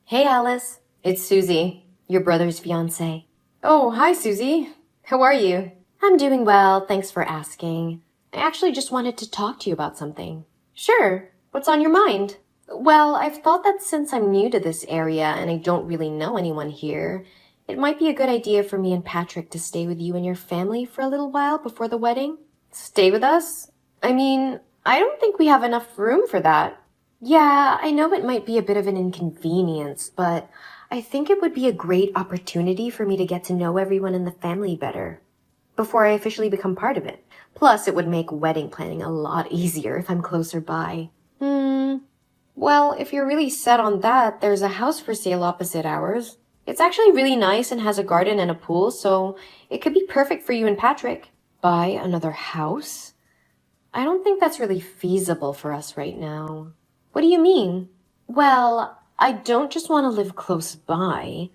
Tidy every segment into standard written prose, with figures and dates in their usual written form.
Hey, Alice. It's Susie, your brother's fiance. Oh, hi, Susie. How are you? I'm doing well, thanks for asking. I actually just wanted to talk to you about something. Sure. What's on your mind? Well, I've thought that since I'm new to this area and I don't really know anyone here, it might be a good idea for me and Patrick to stay with you and your family for a little while before the wedding. Stay with us? I mean, I don't think we have enough room for that. Yeah, I know it might be a bit of an inconvenience, but I think it would be a great opportunity for me to get to know everyone in the family better before I officially become part of it. Plus, it would make wedding planning a lot easier if I'm closer by. Well, if you're really set on that, there's a house for sale opposite ours. It's actually really nice and has a garden and a pool, so it could be perfect for you and Patrick. Buy another house? I don't think that's really feasible for us right now. What do you mean? Well, I don't just want to live close by.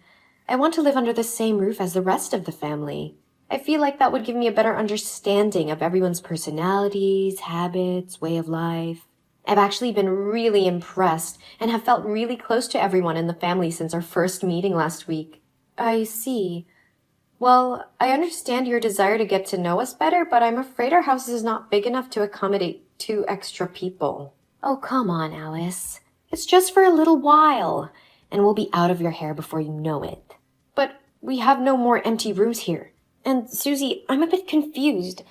I want to live under the same roof as the rest of the family. I feel like that would give me a better understanding of everyone's personalities, habits, way of life. I've actually been really impressed and have felt really close to everyone in the family since our first meeting last week. I see. Well, I understand your desire to get to know us better, but I'm afraid our house is not big enough to accommodate 2 extra people. Oh, come on, Alice. It's just for a little while, and we'll be out of your hair before you know it. But we have no more empty rooms here. And Susie, I'm a bit confused.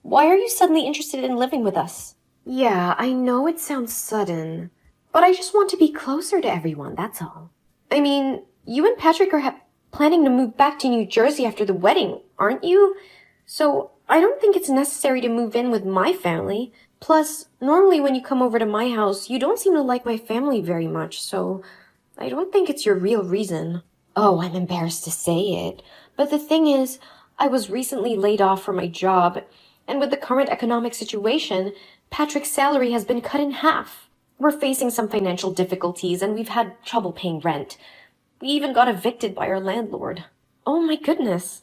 Why are you suddenly interested in living with us? Yeah, I know it sounds sudden, but I just want to be closer to everyone, that's all. I mean, you and Patrick are planning to move back to New Jersey after the wedding, aren't you? So I don't think it's necessary to move in with my family. Plus, normally when you come over to my house, you don't seem to like my family very much, so I don't think it's your real reason. Oh, I'm embarrassed to say it, but the thing is, I was recently laid off from my job, and with the current economic situation, Patrick's salary has been cut in half. We're facing some financial difficulties, and we've had trouble paying rent. We even got evicted by our landlord. Oh my goodness.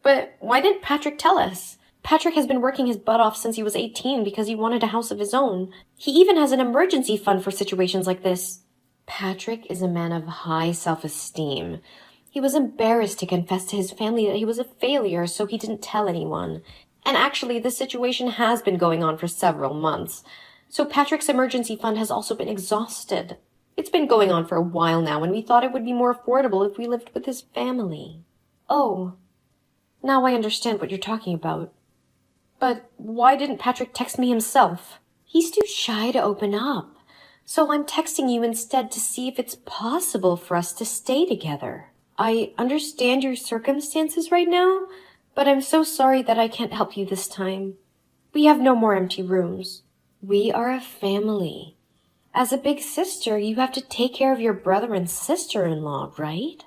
But why didn't Patrick tell us? Patrick has been working his butt off since he was 18 because he wanted a house of his own. He even has an emergency fund for situations like this. Patrick is a man of high self-esteem. He was embarrassed to confess to his family that he was a failure, so he didn't tell anyone. And actually, this situation has been going on for several months. So Patrick's emergency fund has also been exhausted. It's been going on for a while now, and we thought it would be more affordable if we lived with his family. Oh, now I understand what you're talking about. But why didn't Patrick text me himself? He's too shy to open up. So I'm texting you instead to see if it's possible for us to stay together. I understand your circumstances right now, but I'm so sorry that I can't help you this time. We have no more empty rooms. We are a family. As a big sister, you have to take care of your brother and sister-in-law, right?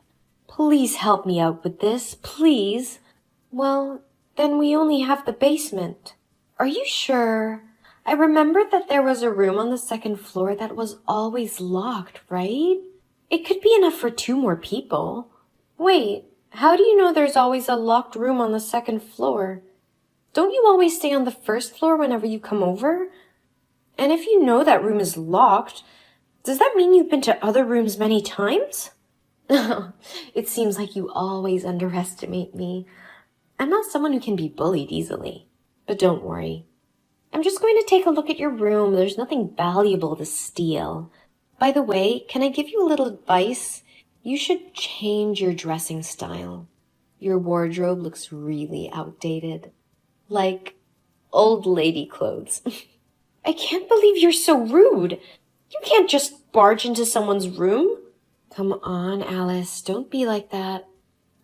Please help me out with this, please. Well, then we only have the basement. Are you sure? I remember that there was a room on the second floor that was always locked, right? It could be enough for 2 more people. Wait, how do you know there's always a locked room on the second floor? Don't you always stay on the first floor whenever you come over? And if you know that room is locked, does that mean you've been to other rooms many times? It seems like you always underestimate me. I'm not someone who can be bullied easily. But don't worry. I'm just going to take a look at your room. There's nothing valuable to steal. By the way, can I give you a little advice? You should change your dressing style. Your wardrobe looks really outdated. Like old lady clothes. I can't believe you're so rude. You can't just barge into someone's room. Come on, Alice. Don't be like that.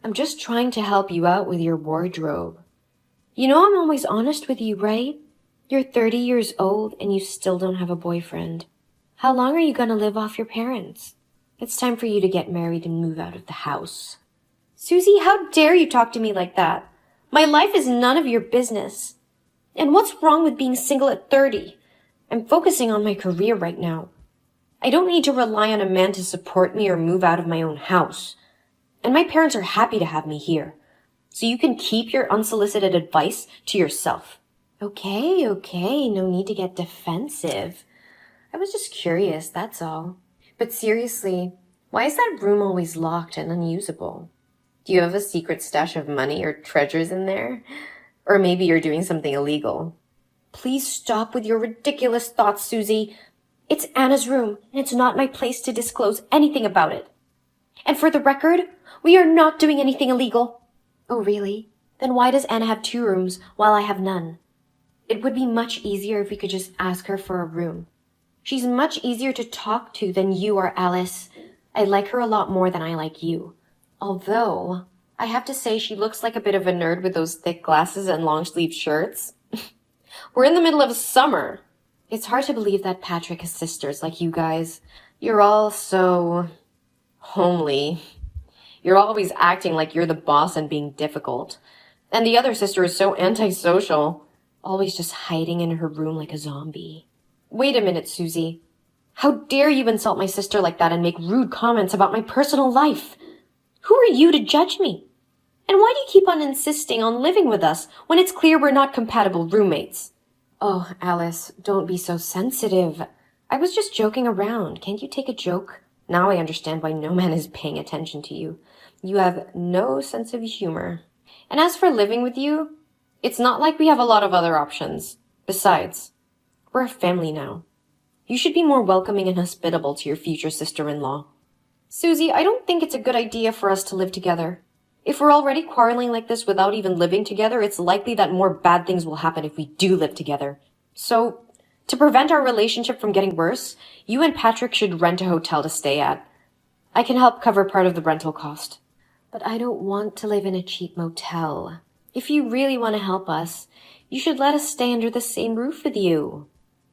I'm just trying to help you out with your wardrobe. You know I'm always honest with you, right? You're 30 years old and you still don't have a boyfriend. How long are you going to live off your parents? It's time for you to get married and move out of the house. Susie, how dare you talk to me like that? My life is none of your business. And what's wrong with being single at 30? I'm focusing on my career right now. I don't need to rely on a man to support me or move out of my own house. And my parents are happy to have me here. So you can keep your unsolicited advice to yourself. Okay, no need to get defensive. I was just curious, that's all. But seriously, Why is that room always locked and unusable? Do you have a secret stash of money or treasures in there? Or maybe you're doing something illegal. Please stop with your ridiculous thoughts, Susie. It's Anna's room, and it's not my place to disclose anything about it. And for the record, we are not doing anything illegal. Oh, really? Then why does Anna have 2 rooms while I have none? It would be much easier if we could just ask her for a room. She's much easier to talk to than you are, Alice. I like her a lot more than I like you. Although, I have to say she looks like a bit of a nerd with those thick glasses and long-sleeved shirts. We're in the middle of summer. It's hard to believe that Patrick has sisters like you guys. You're all so homely. You're always acting like you're the boss and being difficult. And the other sister is so antisocial, always just hiding in her room like a zombie. Wait a minute, Susie. How dare you insult my sister like that and make rude comments about my personal life? Who are you to judge me? And why do you keep on insisting on living with us when it's clear we're not compatible roommates? Oh, Alice, don't be so sensitive. I was just joking around. Can't you take a joke? Now I understand why no man is paying attention to you. You have no sense of humor. And as for living with you, it's not like we have a lot of other options. Besides, we're a family now. You should be more welcoming and hospitable to your future sister-in-law. Susie, I don't think it's a good idea for us to live together. If we're already quarreling like this without even living together, it's likely that more bad things will happen if we do live together. So, to prevent our relationship from getting worse, you and Patrick should rent a hotel to stay at. I can help cover part of the rental cost. But I don't want to live in a cheap motel. If you really want to help us, you should let us stay under the same roof with you.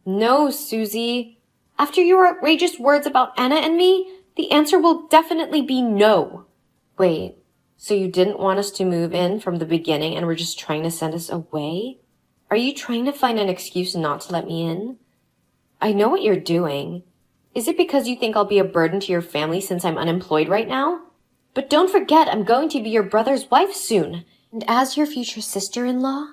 No, Susie. After your outrageous words about Anna and me, the answer will definitely be no. Wait, so you didn't want us to move in from the beginning and were just trying to send us away? Are you trying to find an excuse not to let me in? I know what you're doing. Is it because you think I'll be a burden to your family since I'm unemployed right now? But don't forget, I'm going to be your brother's wife soon. And as your future sister-in-law,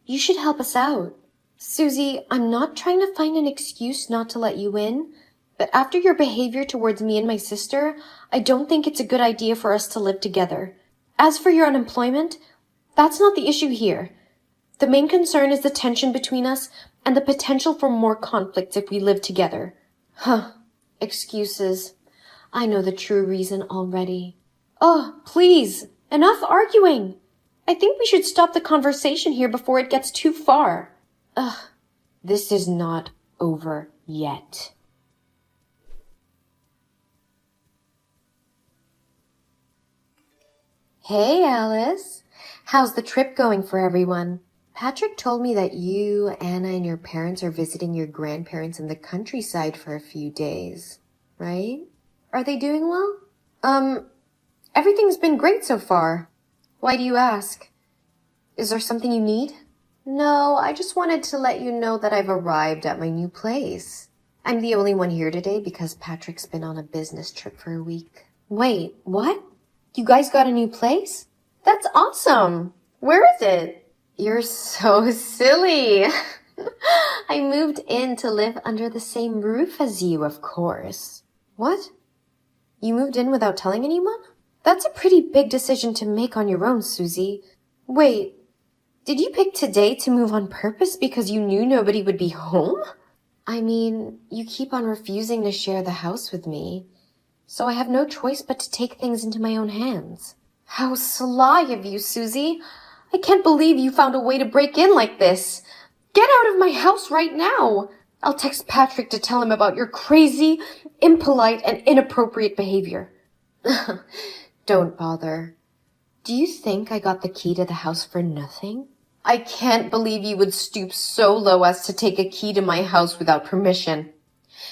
you should help us out. Susie, I'm not trying to find an excuse not to let you in, but after your behavior towards me and my sister, I don't think it's a good idea for us to live together. As for your unemployment, that's not the issue here. The main concern is the tension between us and the potential for more conflict if we live together. Excuses. I know the true reason already. Oh, please, enough arguing. I think we should stop the conversation here before it gets too far. This is not over yet. Hey, Alice. How's the trip going for everyone? Patrick told me that you, Anna, and your parents are visiting your grandparents in the countryside for a few days, right? Are they doing well? Everything's been great so far. Why do you ask? Is there something you need? No, I just wanted to let you know that I've arrived at my new place. I'm the only one here today because Patrick's been on a business trip for a week. Wait, what? You guys got a new place? That's awesome! Where is it? You're so silly. I moved in to live under the same roof as you, of course. What? You moved in without telling anyone? That's a pretty big decision to make on your own, Susie. Wait, did you pick today to move on purpose because you knew nobody would be home? I mean, you keep on refusing to share the house with me, so I have no choice but to take things into my own hands. How sly of you, Susie. I can't believe you found a way to break in like this. Get out of my house right now. I'll text Patrick to tell him about your crazy, impolite, and inappropriate behavior. Don't bother. Do you think I got the key to the house for nothing? I can't believe you would stoop so low as to take a key to my house without permission.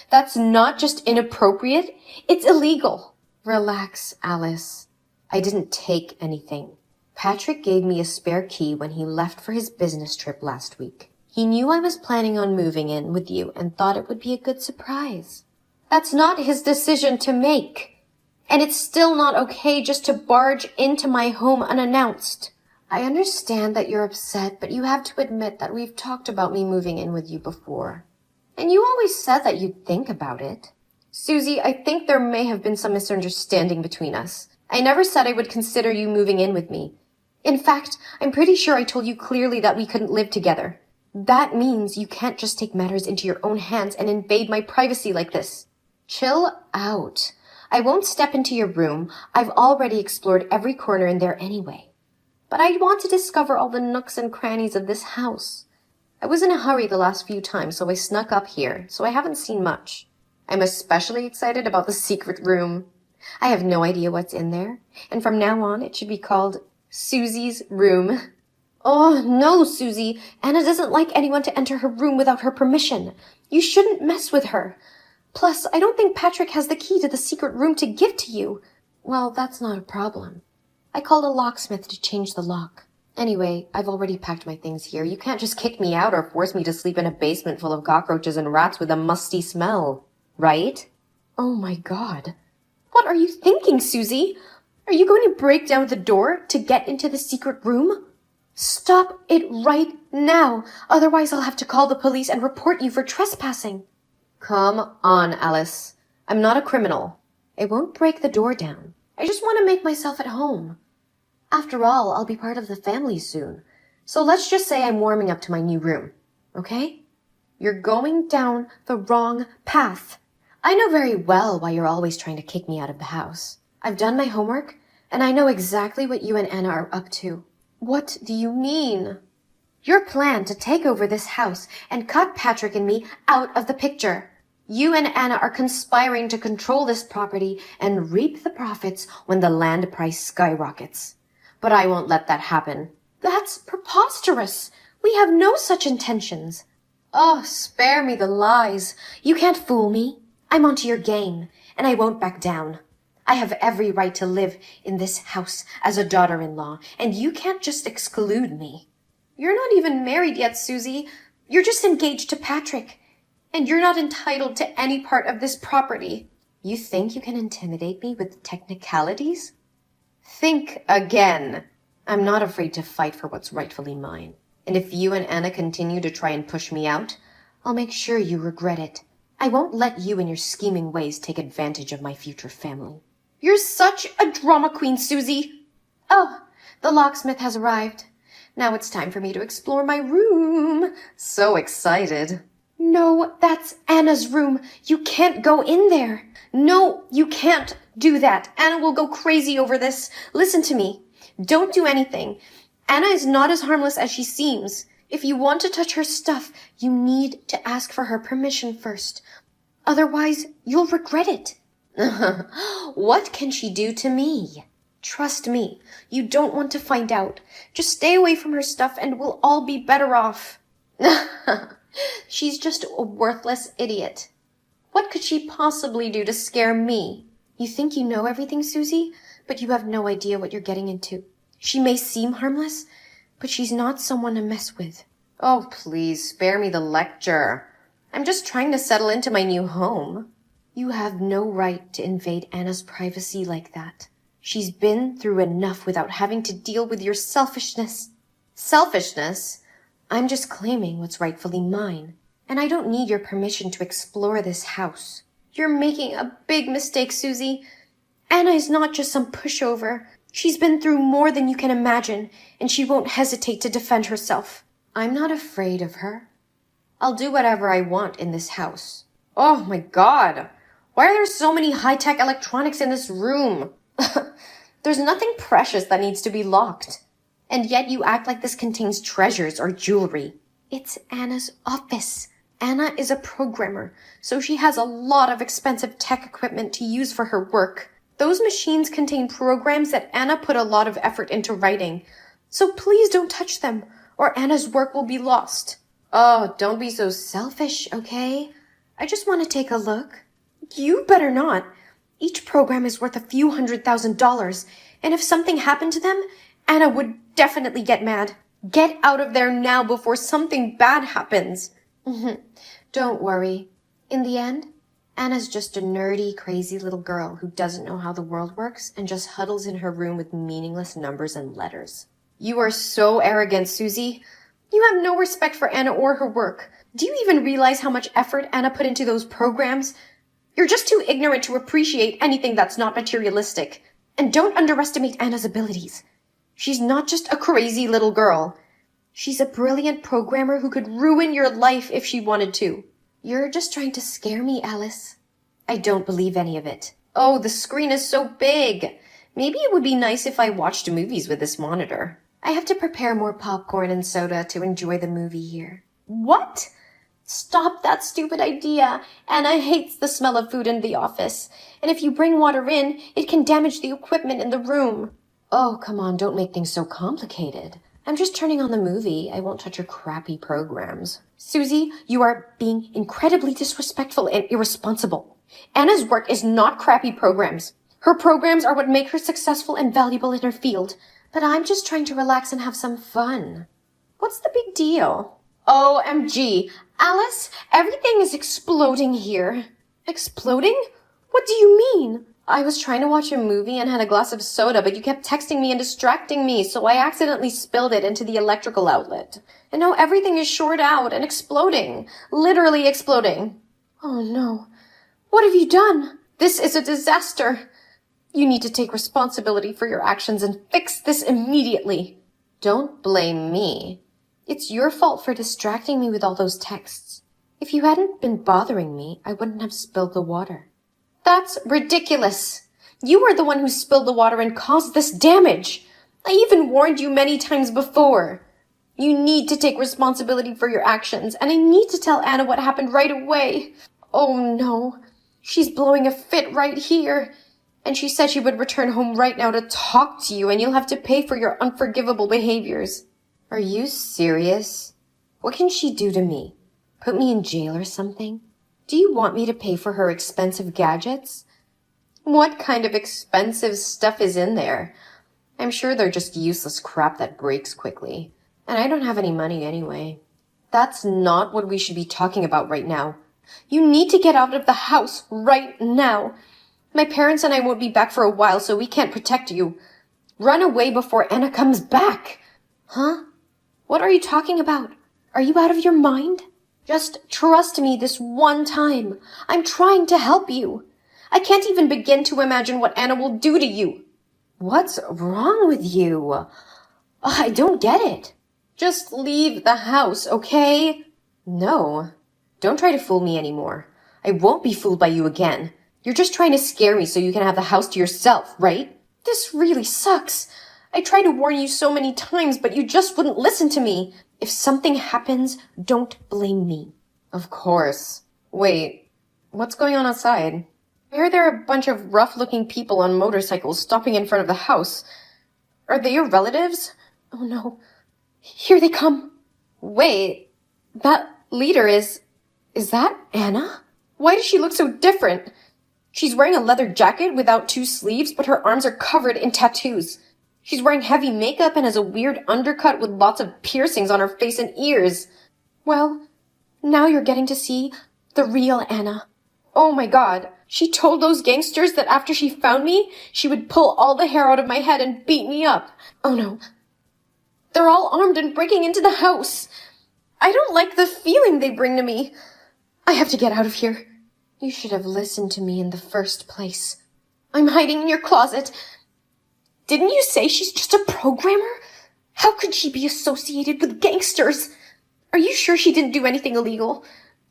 That's not just inappropriate, it's illegal. Relax, Alice. I didn't take anything. Patrick gave me a spare key when he left for his business trip last week. He knew I was planning on moving in with you and thought it would be a good surprise. That's not his decision to make. And it's still not okay just to barge into my home unannounced. I understand that you're upset, but you have to admit that we've talked about me moving in with you before. And you always said that you'd think about it. Susie, I think there may have been some misunderstanding between us. I never said I would consider you moving in with me. In fact, I'm pretty sure I told you clearly that we couldn't live together. That means you can't just take matters into your own hands and invade my privacy like this. Chill out. I won't step into your room. I've already explored every corner in there anyway. But I want to discover all the nooks and crannies of this house. I was in a hurry the last few times, so I snuck up here, so I haven't seen much. I'm especially excited about the secret room. I have no idea what's in there, and from now on it should be called Susie's room. Oh, no, Susie. Anna doesn't like anyone to enter her room without her permission. You shouldn't mess with her. Plus, I don't think Patrick has the key to the secret room to give to you. Well, that's not a problem. I called a locksmith to change the lock. Anyway, I've already packed my things here. You can't just kick me out or force me to sleep in a basement full of cockroaches and rats with a musty smell, right? Oh my God. What are you thinking, Susie? Are you going to break down the door to get into the secret room? Stop it right now. Otherwise, I'll have to call the police and report you for trespassing. Come on, Alice. I'm not a criminal. I won't break the door down. I just want to make myself at home. After all, I'll be part of the family soon. So let's just say I'm warming up to my new room, okay? You're going down the wrong path. I know very well why you're always trying to kick me out of the house. I've done my homework, and I know exactly what you and Anna are up to. What do you mean? Your plan to take over this house and cut Patrick and me out of the picture. You and Anna are conspiring to control this property and reap the profits when the land price skyrockets. But I won't let that happen. That's preposterous. We have no such intentions. Oh, spare me the lies. You can't fool me. I'm onto your game, and I won't back down. I have every right to live in this house as a daughter-in-law, and you can't just exclude me. You're not even married yet, Susie. You're just engaged to Patrick, and you're not entitled to any part of this property. You think you can intimidate me with technicalities? Think again. I'm not afraid to fight for what's rightfully mine. And if you and Anna continue to try and push me out, I'll make sure you regret it. I won't let you and your scheming ways take advantage of my future family. You're such a drama queen, Susie. Oh, the locksmith has arrived. Now it's time for me to explore my room. So excited. No, that's Anna's room. You can't go in there. No, you can't do that. Anna will go crazy over this. Listen to me. Don't do anything. Anna is not as harmless as she seems. If you want to touch her stuff, you need to ask for her permission first. Otherwise, you'll regret it. What can she do to me? Trust me, you don't want to find out. Just stay away from her stuff and we'll all be better off. She's just a worthless idiot. What could she possibly do to scare me? You think you know everything, Susie, but you have no idea what you're getting into. She may seem harmless, but she's not someone to mess with. Oh, please, spare me the lecture. I'm just trying to settle into my new home. You have no right to invade Anna's privacy like that. She's been through enough without having to deal with your selfishness. Selfishness? I'm just claiming what's rightfully mine. And I don't need your permission to explore this house. You're making a big mistake, Susie. Anna is not just some pushover. She's been through more than you can imagine, and she won't hesitate to defend herself. I'm not afraid of her. I'll do whatever I want in this house. Oh my God! Why are there so many high-tech electronics in this room? There's nothing precious that needs to be locked. And yet you act like this contains treasures or jewelry. It's Anna's office. Anna is a programmer, so she has a lot of expensive tech equipment to use for her work. Those machines contain programs that Anna put a lot of effort into writing. So please don't touch them, or Anna's work will be lost. Oh, don't be so selfish, okay? I just want to take a look. You better not. Each program is worth a few $100,000, and if something happened to them, Anna would definitely get mad. Get out of there now before something bad happens. Don't worry. In the end, Anna's just a nerdy, crazy little girl who doesn't know how the world works and just huddles in her room with meaningless numbers and letters. You are so arrogant, Susie. You have no respect for Anna or her work. Do you even realize how much effort Anna put into those programs? You're just too ignorant to appreciate anything that's not materialistic. And don't underestimate Anna's abilities. She's not just a crazy little girl. She's a brilliant programmer who could ruin your life if she wanted to. You're just trying to scare me, Alice. I don't believe any of it. Oh, the screen is so big. Maybe it would be nice if I watched movies with this monitor. I have to prepare more popcorn and soda to enjoy the movie here. What? Stop that stupid idea. Anna hates the smell of food in the office. And if you bring water in, it can damage the equipment in the room. Oh, come on, don't make things so complicated. I'm just turning on the movie. I won't touch your crappy programs. Susie, you are being incredibly disrespectful and irresponsible. Anna's work is not crappy programs. Her programs are what make her successful and valuable in her field. But I'm just trying to relax and have some fun. What's the big deal? OMG. Alice, everything is exploding here. Exploding? What do you mean? I was trying to watch a movie and had a glass of soda, but you kept texting me and distracting me, so I accidentally spilled it into the electrical outlet. And now everything is short out and exploding. Literally exploding. Oh no. What have you done? This is a disaster. You need to take responsibility for your actions and fix this immediately. Don't blame me. It's your fault for distracting me with all those texts. If you hadn't been bothering me, I wouldn't have spilled the water. That's ridiculous. You were the one who spilled the water and caused this damage. I even warned you many times before. You need to take responsibility for your actions, and I need to tell Anna what happened right away. Oh no. She's blowing a fit right here. And she said she would return home right now to talk to you, and you'll have to pay for your unforgivable behaviors. Are you serious? What can she do to me? Put me in jail or something? Do you want me to pay for her expensive gadgets? What kind of expensive stuff is in there? I'm sure they're just useless crap that breaks quickly. And I don't have any money anyway. That's not what we should be talking about right now. You need to get out of the house right now. My parents and I won't be back for a while, so we can't protect you. Run away before Anna comes back. Huh? What are you talking about? Are you out of your mind? Just trust me this one time. I'm trying to help you. I can't even begin to imagine what Anna will do to you. What's wrong with you? I don't get it. Just leave the house, okay? No. Don't try to fool me anymore. I won't be fooled by you again. You're just trying to scare me so you can have the house to yourself, right? This really sucks. I tried to warn you so many times, but you just wouldn't listen to me. If something happens, don't blame me. Of course. Wait, what's going on outside? I heard there are a bunch of rough-looking people on motorcycles stopping in front of the house. Are they your relatives? Oh no. Here they come. Wait, that leader is that Anna? Why does she look so different? She's wearing a leather jacket without 2 sleeves, but her arms are covered in tattoos. She's wearing heavy makeup and has a weird undercut with lots of piercings on her face and ears. Well, now you're getting to see the real Anna. Oh my god, she told those gangsters that after she found me, she would pull all the hair out of my head and beat me up. Oh no. They're all armed and breaking into the house. I don't like the feeling they bring to me. I have to get out of here. You should have listened to me in the first place. I'm hiding in your closet. Didn't you say she's just a programmer? How could she be associated with gangsters? Are you sure she didn't do anything illegal?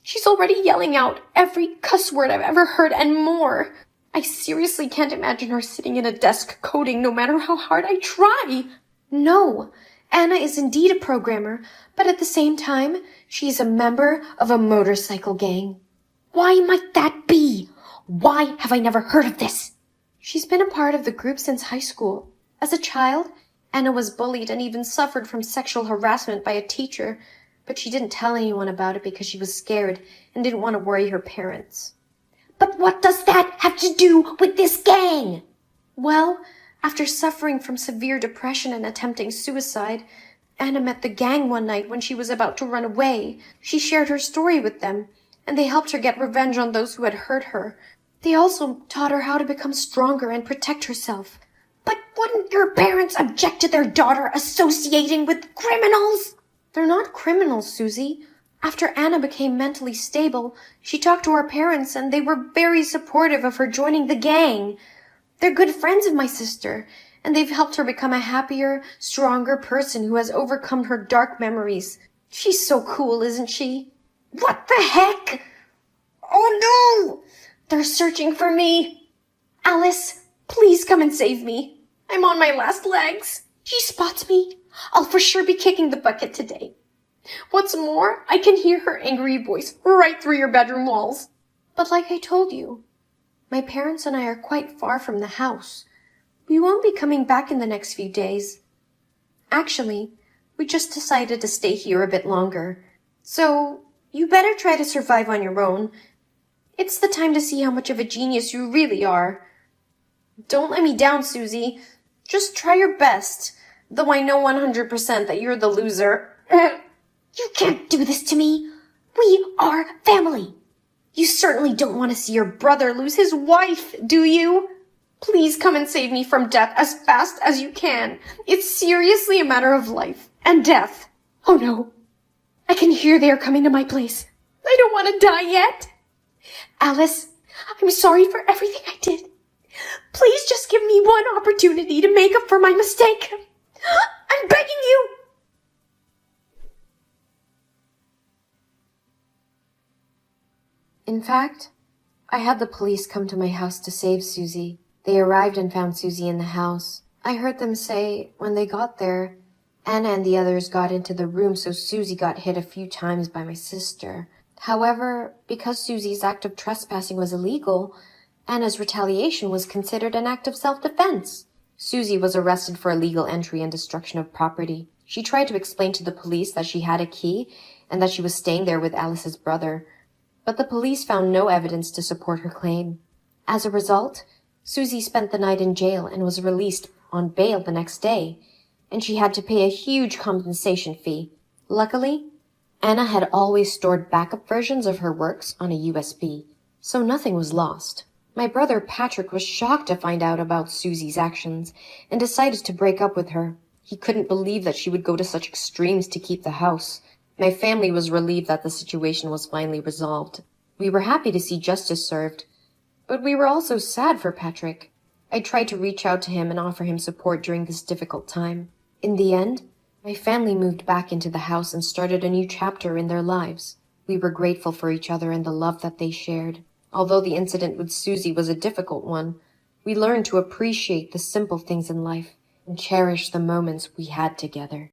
She's already yelling out every cuss word I've ever heard and more. I seriously can't imagine her sitting in a desk coding no matter how hard I try. No, Anna is indeed a programmer, but at the same time, she's a member of a motorcycle gang. Why might that be? Why have I never heard of this? She's been a part of the group since high school. As a child, Anna was bullied and even suffered from sexual harassment by a teacher, but she didn't tell anyone about it because she was scared and didn't want to worry her parents. But what does that have to do with this gang? Well, after suffering from severe depression and attempting suicide, Anna met the gang one night when she was about to run away. She shared her story with them, and they helped her get revenge on those who had hurt her. They also taught her how to become stronger and protect herself. But wouldn't your parents object to their daughter associating with criminals? They're not criminals, Susie. After Anna became mentally stable, she talked to her parents and they were very supportive of her joining the gang. They're good friends of my sister, and they've helped her become a happier, stronger person who has overcome her dark memories. She's so cool, isn't she? What the heck? Oh no! They're searching for me. Alice, please come and save me. I'm on my last legs. She spots me. I'll for sure be kicking the bucket today. What's more, I can hear her angry voice right through your bedroom walls. But like I told you, my parents and I are quite far from the house. We won't be coming back in the next few days. Actually, we just decided to stay here a bit longer. So, you better try to survive on your own. It's the time to see how much of a genius you really are. Don't let me down, Susie. Just try your best, though I know 100% that you're the loser. You can't do this to me. We are family. You certainly don't want to see your brother lose his wife, do you? Please come and save me from death as fast as you can. It's seriously a matter of life and death. Oh no. I can hear they are coming to my place. I don't want to die yet. Alice, I'm sorry for everything I did. Please just give me one opportunity to make up for my mistake. I'm begging you. In fact, I had the police come to my house to save Susie. They arrived and found Susie in the house. I heard them say, when they got there, Anna and the others got into the room, so Susie got hit a few times by my sister. However, because Susie's act of trespassing was illegal, Anna's retaliation was considered an act of self-defense. Susie was arrested for illegal entry and destruction of property. She tried to explain to the police that she had a key and that she was staying there with Alice's brother, but the police found no evidence to support her claim. As a result, Susie spent the night in jail and was released on bail the next day, and she had to pay a huge compensation fee. Luckily, Anna had always stored backup versions of her works on a USB, so nothing was lost. My brother Patrick was shocked to find out about Susie's actions and decided to break up with her. He couldn't believe that she would go to such extremes to keep the house. My family was relieved that the situation was finally resolved. We were happy to see justice served, but we were also sad for Patrick. I tried to reach out to him and offer him support during this difficult time. In the end, my family moved back into the house and started a new chapter in their lives. We were grateful for each other and the love that they shared. Although the incident with Susie was a difficult one, we learned to appreciate the simple things in life and cherish the moments we had together.